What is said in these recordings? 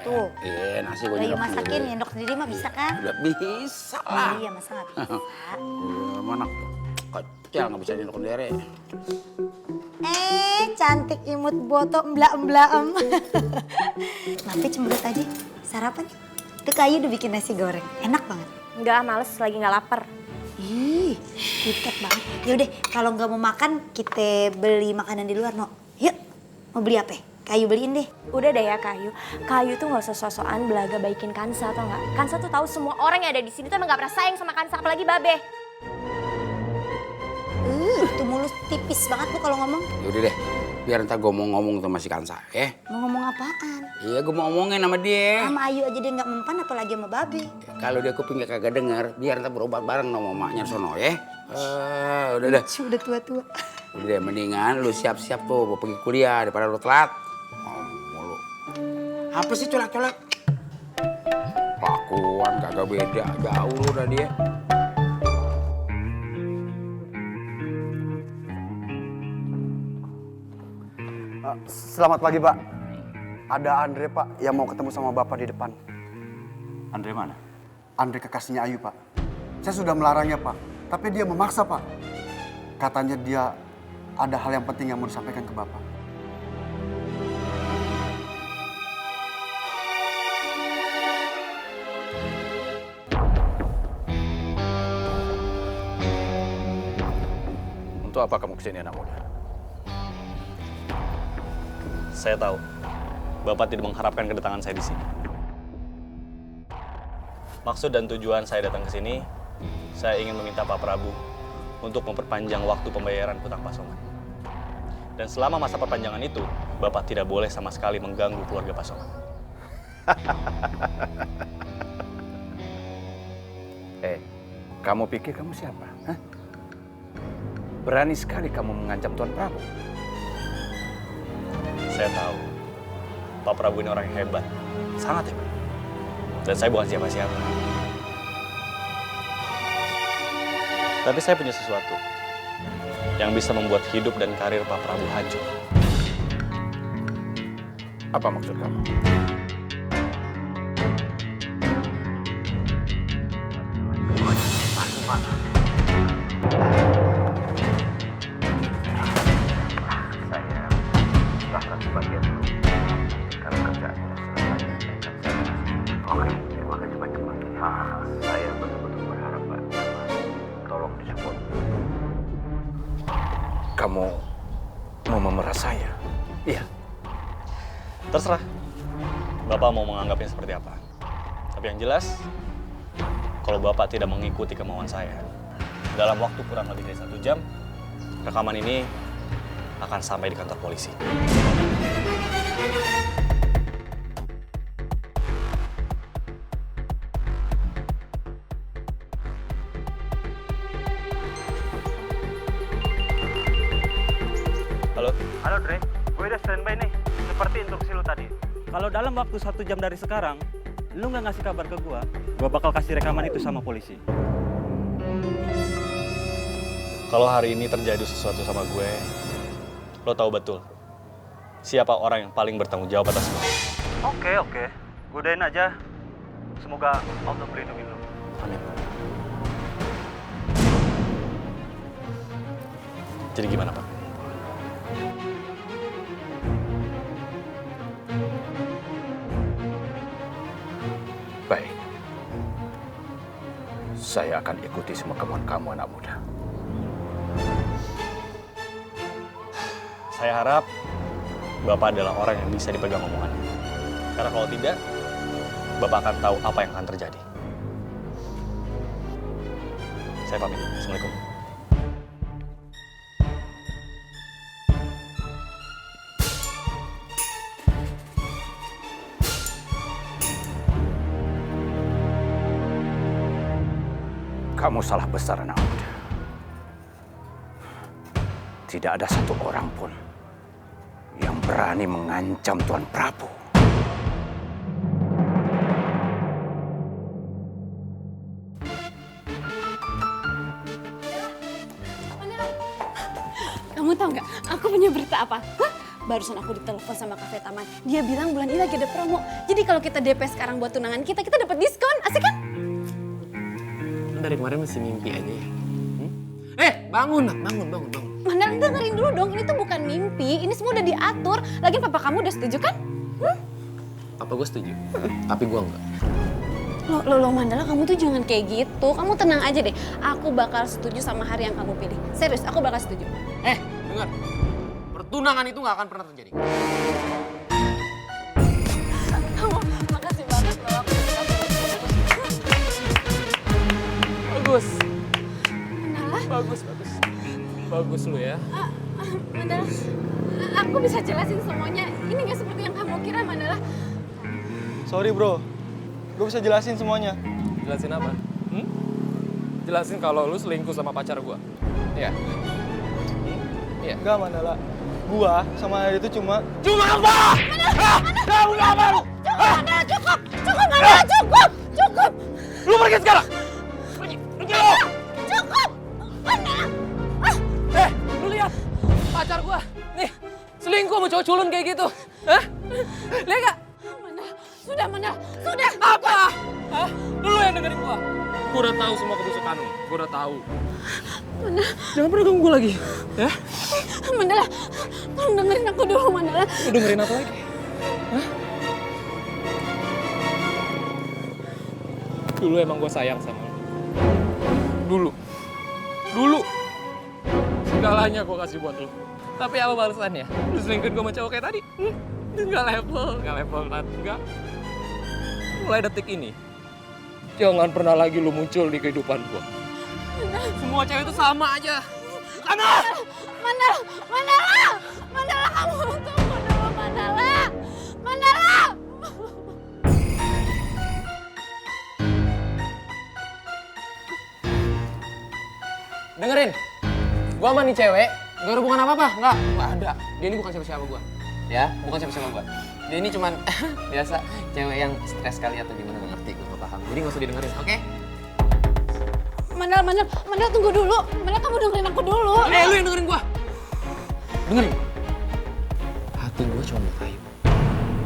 Tuh. Iya, nasi gue Udah yuk nyedok masakin, sendiri. nyendok sendiri mah bisa kan? Udah bisa lah. Iya, masa nggak bisa? Mana kecil nggak bisa nyedok sendiri. Cantik imut boto mbla-mblaem. Kenapa cemberut aja? Sarapan yuk. Tuh Kayu udah bikin nasi goreng, enak banget. Enggak, males lagi nggak lapar. Ih, tiket banget. Yaudah, kalau nggak mau makan, kita beli makanan di luar, no. Yuk, mau beli apa? Kayu beliin deh. Udah deh ya Kayu. Kayu tuh nggak usah sosokan belaga baikin Kansa atau nggak? Kansa tuh tahu semua orang yang ada di sini tuh emang nggak pernah sayang sama Kansa, apalagi Babe. Tuh mulut tipis banget tuh kalau ngomong. Yaudah deh, biar ntar gue mau ngomong sama si Kansa, ya. Mau ngomong apaan? Iya, gue mau ngomongin sama dia. Sama Ayu aja dia nggak mempan, apalagi sama Babe. Kalau dia kupingnya kagak denger, biar ntar berobat bareng sama maknya sono, ya. Udah deh. Udah tua-tua. Udah deh, mendingan lu siap-siap tuh mau pergi kuliah daripada lu telat. Mulu. Apa sih colek-colek? Kelakuan kagak beda, jauh lu udah dia. Selamat pagi, Pak. Ada Andre, Pak, yang mau ketemu sama Bapak di depan. Andre mana? Andre kekasihnya Ayu, Pak. Saya sudah melarangnya, Pak. Tapi dia memaksa, Pak. Katanya dia ada hal yang penting yang mau disampaikan ke Bapak. Untuk apa kamu kesini, anak muda? Saya tahu, Bapak tidak mengharapkan kedatangan saya di sini. Maksud dan tujuan saya datang ke sini, saya ingin meminta Pak Prabu untuk memperpanjang waktu pembayaran hutang Pak Somad. Dan selama masa perpanjangan itu, Bapak tidak boleh sama sekali mengganggu keluarga Pak Somad. Kamu pikir kamu siapa? Hah? Berani sekali kamu mengancam Tuan Prabu. Saya tahu, Pak Prabu ini orang yang hebat, sangat hebat. Dan saya bukan siapa-siapa. Tapi saya punya sesuatu yang bisa membuat hidup dan karir Pak Prabu hancur. Apa maksud kamu? Kamu mau memeras saya? Iya. Terserah. Bapak mau menganggapnya seperti apa. Tapi yang jelas, kalau Bapak tidak mengikuti kemauan saya, dalam waktu kurang lebih dari 1 jam, rekaman ini akan sampai di kantor polisi. Halo? Halo Dre, gue udah standby nih, seperti instruksi lu tadi. Kalau dalam waktu 1 jam dari sekarang, lu nggak ngasih kabar ke gue bakal kasih rekaman itu sama polisi. Kalau hari ini terjadi sesuatu sama gue, lo tahu betul siapa orang yang paling bertanggung jawab atas semua. Oke, godain aja. Semoga Allah melindungi lu. Amin. Jadi gimana, Pak? Baik. Saya akan ikuti semua kemauan kamu, anak muda. Saya harap Bapak adalah orang yang bisa dipegang omongannya. Karena kalau tidak, Bapak akan tahu apa yang akan terjadi. Saya pamit. Assalamualaikum. Kamu salah besar, anak muda. Tidak ada satu orang pun yang berani mengancam Tuan Prabu. Kamu tahu nggak? Aku punya berita apa? Hah? barusan aku ditelepon sama Cafe Taman. Dia bilang bulan ini lagi ada promo. Jadi kalau kita DP sekarang buat tunangan kita dapat diskon. Asik kan? Dari kemarin masih mimpi aja ya. Bangun. Mandala dengerin dulu dong, ini tuh bukan mimpi. Ini semua udah diatur. Lagian papa kamu udah setuju kan? Papa gue setuju, tapi gue enggak. Lo Mandala, kamu tuh jangan kayak gitu. Kamu tenang aja deh. Aku bakal setuju sama hari yang kamu pilih. Serius, aku bakal setuju. Dengar. Pertunangan itu nggak akan pernah terjadi. Kamu, makasih banget loh. Bagus. Mandala? Bagus lu ya. Mandala, aku bisa jelasin semuanya. Ini gak seperti yang kamu kira, Mandala. Sorry bro, gue bisa jelasin semuanya. Jelasin apa? Jelasin kalau lu selingkuh sama pacar gua. Iya. Iya. Enggak Mandala, gua sama dia itu cuma apa? Kamu nggak mau? Mandala, cukup! Cukup, Mandala, cukup! Cukup! Lu pergi sekarang. Pergi lu. Cukup! Mandala! Lu lihat pacar gua nih selingkuh sama cowok culun kayak gitu. Hah? Lihat gak? Mandala, sudah! Apa? Hah? Lu yang dengerin gua. Gua udah tahu semua kebusukan lu. Gua udah tahu. Mandala, Jangan pernah ganggu gua lagi. Ya? Mandala, tolong dengerin aku dulu, Mandala. Lu dengerin apa lagi? Hah? Dulu emang gua sayang sama lu. Dulu. Segalanya gua kasih buat lu. Tapi apa balasannya? Lu selingkuhin gua sama cowok kayak tadi? Nggak level, Nat. Nggak. Mulai detik ini, jangan pernah lagi lu muncul di kehidupan gua. Semua cewek itu sama aja. Sana! Mandala, kamu tunggu dulu, Mandala! Dengerin, gua sama nih cewek gak ada hubungan apa-apa, nggak ada. Dia ini bukan siapa-siapa gua, ya, bukan siapa-siapa gua. Dia ini cuman biasa cewek yang stres kali atau gimana, nggak ngerti, gua nggak paham. Jadi nggak usah didengerin, oke? Mandala, tunggu dulu. Mandala, kamu dengerin aku dulu. Lu yang dengerin gua. Dengerin. Hati gua cuma buat Ayu,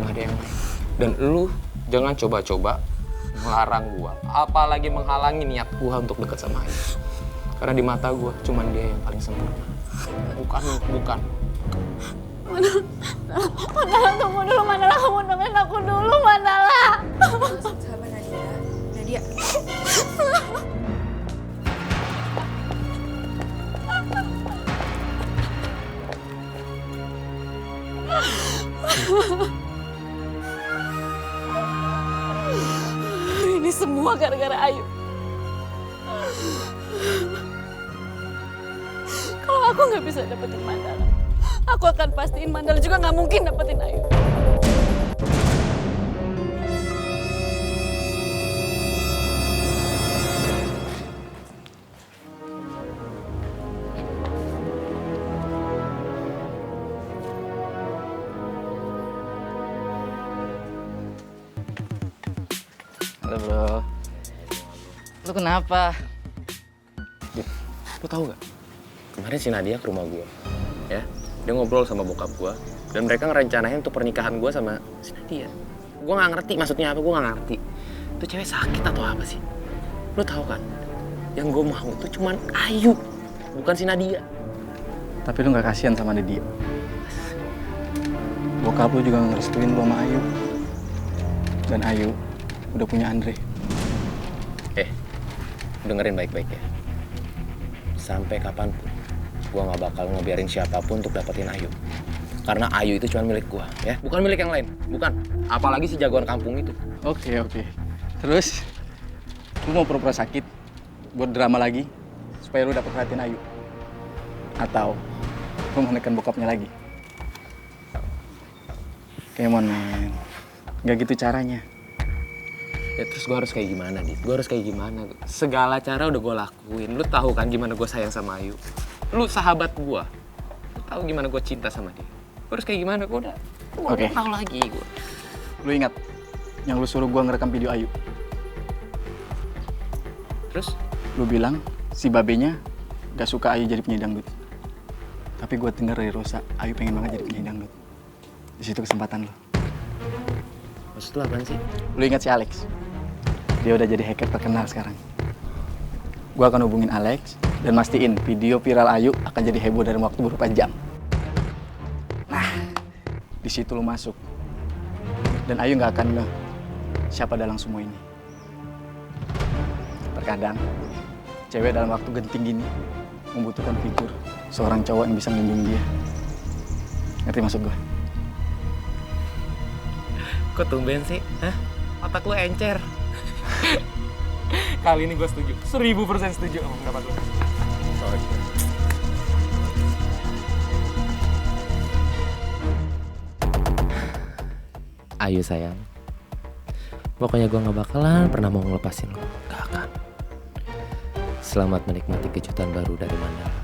nggak ada yang lain. Dan lu jangan coba-coba melarang gua, apalagi menghalangi niat gua untuk dekat sama Ayu. Karena di mata gua cuman dia yang paling sempurna. Bukan. Mandala, tunggu dulu. Mandala, kamu dengerin aku dulu, Mandala. Sabar, Nadia. Ini semua gara-gara Ayu. Kalau aku nggak bisa dapetin Mandala, aku akan pastiin Mandala juga nggak mungkin dapetin Ayu. Halo bro, lu kenapa? Lu tahu gak? Kemarin si Nadia ke rumah gua, ya. Dia ngobrol sama bokap gua, dan mereka ngerencanain untuk pernikahan gua sama si Nadia. Gua nggak ngerti maksudnya apa, gua nggak ngerti. Itu cewek sakit atau apa sih? Lu tahu kan? Yang gua mau itu cuman Ayu, bukan si Nadia. Tapi lu gak kasihan sama Nadia. Bokap lu juga ngerestuin lu sama Ayu. Dan Ayu udah punya Andre. Dengerin baik-baik ya. Sampai kapanpun, gua nggak bakal ngebiarin siapapun untuk dapetin Ayu. Karena Ayu itu cuma milik gua, ya. Bukan milik yang lain, bukan. Apalagi si jagoan kampung itu. Oke. Terus, lu mau pura-pura sakit buat drama lagi supaya lu dapet perhatian Ayu? Atau lu mau menekan bokapnya lagi? Come on, man. Gak gitu caranya. Ya terus gue harus kayak gimana, Dit? Gue harus kayak gimana? Segala cara udah gue lakuin. Lu tahu kan gimana gue sayang sama Ayu? Lu sahabat gue. Lu tahu gimana gue cinta sama dia. Gue harus kayak gimana? Gue udah tahu lagi gue. Lu ingat yang lu suruh gua ngerekam video Ayu? Terus? Lu bilang si babenya gak suka Ayu jadi penyanyi dangdut. Tapi gua denger dari Rosa, Ayu pengen banget jadi penyanyi dangdut. Di situ kesempatan lo. Maksud lo apaan sih? Lo ingat si Alex? Dia udah jadi hacker terkenal sekarang. Gue akan hubungin Alex dan mastiin video viral Ayu akan jadi heboh dalam waktu beberapa jam. Nah, di situ lo masuk. Dan Ayu nggak akan ngeh siapa dalam semua ini. Terkadang, cewek dalam waktu genting gini membutuhkan figur seorang cowok yang bisa melindungi dia. Ngerti maksud gue? Kok tumben sih? Hah? Otak lu encer. Kali ini gue setuju. 1000% setuju sama pendapat lu. Sorry. Ayo sayang. Pokoknya gue gak bakalan pernah mau ngelepasin lo. Gak akan. Selamat menikmati kejutan baru dari Mandala.